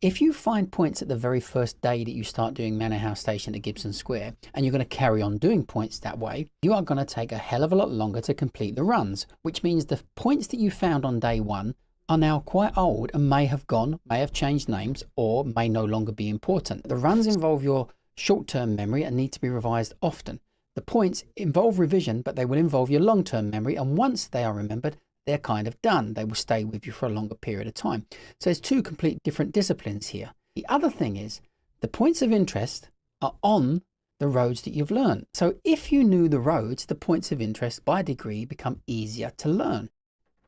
If you find points at the very first day that you start doing Manor House Station at Gibson Square, and you're going to carry on doing points that way, you are going to take a hell of a lot longer to complete the runs, which means the points that you found on day one are now quite old and may have gone, may have changed names, or may no longer be important. The runs involve your short-term memory and need to be revised often. The points involve revision, but they will involve your long-term memory, and once they are remembered, they're kind of done. They will stay with you for a longer period of time. So there's two complete different disciplines here. The other thing is the points of interest are on the roads that you've learned. So if you knew the roads, the points of interest by degree become easier to learn.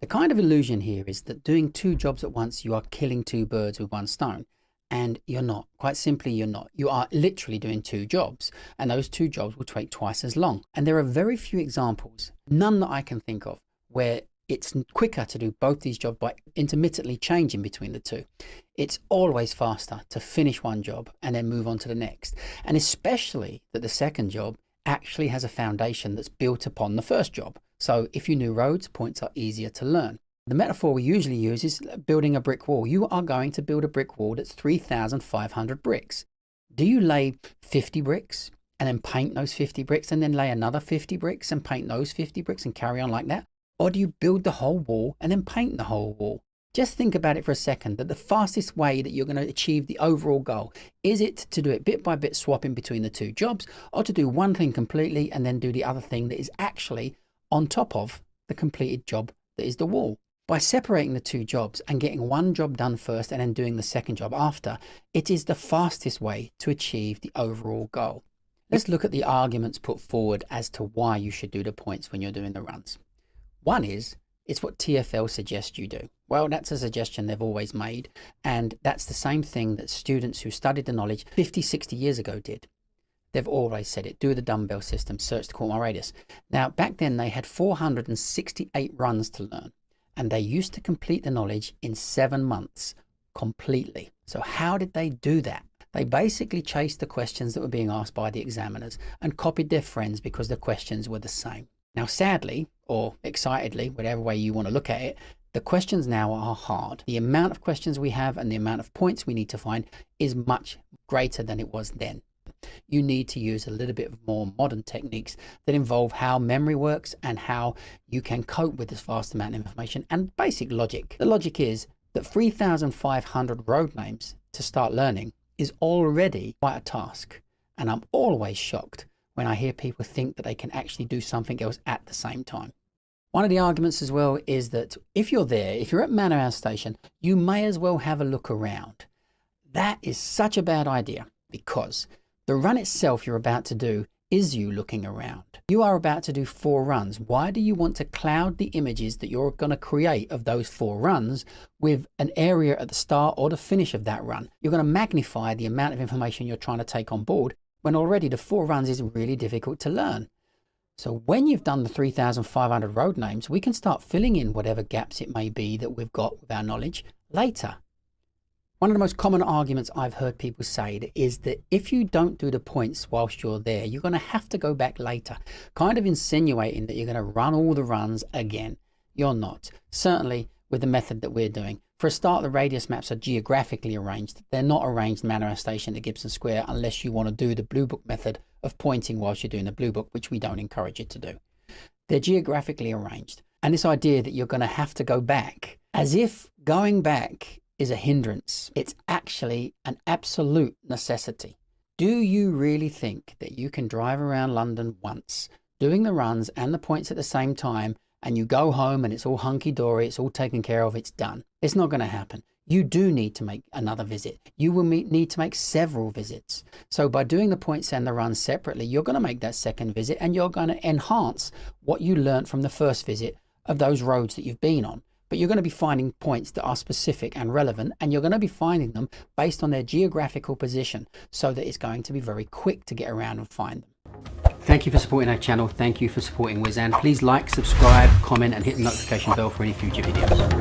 The kind of illusion here is that doing two jobs at once, you are killing two birds with one stone. And you're not. Quite simply, you're not. You are literally doing two jobs, and those two jobs will take twice as long. And there are very few examples, none that I can think of, where it's quicker to do both these jobs by intermittently changing between the two. It's always faster to finish one job and then move on to the next. And especially that the second job actually has a foundation that's built upon the first job. So if you knew roads, points are easier to learn. The metaphor we usually use is building a brick wall. You are going to build a brick wall that's 3,500 bricks. Do you lay 50 bricks and then paint those 50 bricks and then lay another 50 bricks and paint those 50 bricks and carry on like that? Or do you build the whole wall and then paint the whole wall? Just think about it for a second, that the fastest way that you're going to achieve the overall goal, is it to do it bit by bit, swapping between the two jobs, or to do one thing completely and then do the other thing that is actually on top of the completed job that is the wall? By separating the two jobs and getting one job done first and then doing the second job after, it is the fastest way to achieve the overall goal. Let's look at the arguments put forward as to why you should do the points when you're doing the runs. One is, it's what TfL suggests you do. Well, that's a suggestion they've always made, and that's the same thing that students who studied the knowledge 50, 60 years ago did. They've always said it. Do the dumbbell system, search the quarter-mile radius. Now, back then they had 468 runs to learn, and they used to complete the knowledge in 7 months completely. So how did they do that? They basically chased the questions that were being asked by the examiners and copied their friends because the questions were the same. Now, sadly, or excitedly, whatever way you want to look at it, the questions now are hard. The amount of questions we have and the amount of points we need to find is much greater than it was then. You need to use a little bit more modern techniques that involve how memory works and how you can cope with this vast amount of information and basic logic. The logic is that 3,500 road names to start learning is already quite a task. And I'm always shocked when I hear people think that they can actually do something else at the same time. One of the arguments as well is that if you're there, if you're at Manor House Station, you may as well have a look around. That is such a bad idea, because the run itself you're about to do is you looking around. You are about to do 4 runs. Why do you want to cloud the images that you're going to create of those 4 runs with an area at the start or the finish of that run? You're going to magnify the amount of information you're trying to take on board when already the 4 runs is really difficult to learn. So when you've done the 3,500 road names, we can start filling in whatever gaps it may be that we've got with our knowledge later. One of the most common arguments I've heard people say is that if you don't do the points whilst you're there, you're going to have to go back later, kind of insinuating that you're going to run all the runs again. You're not. Certainly with the method that we're doing. For a start, the radius maps are geographically arranged. They're not arranged Manor House Station at Gibson Square unless you want to do the Blue Book method of pointing whilst you're doing the Blue Book, which we don't encourage you to do. They're geographically arranged. And this idea that you're going to have to go back, as if going back is a hindrance. It's actually an absolute necessity. Do you really think that you can drive around London once, doing the runs and the points at the same time, and you go home and it's all hunky-dory, it's all taken care of, it's done? It's not going to happen. You do need to make another visit. You will need to make several visits. So by doing the points and the runs separately, you're going to make that second visit and you're going to enhance what you learned from the first visit of those roads that you've been on. But you're going to be finding points that are specific and relevant, and you're going to be finding them based on their geographical position, so that it's going to be very quick to get around and find them. Thank you for supporting our channel. Thank you for supporting Whizzan. Please like, subscribe, comment, and hit the notification bell for any future videos.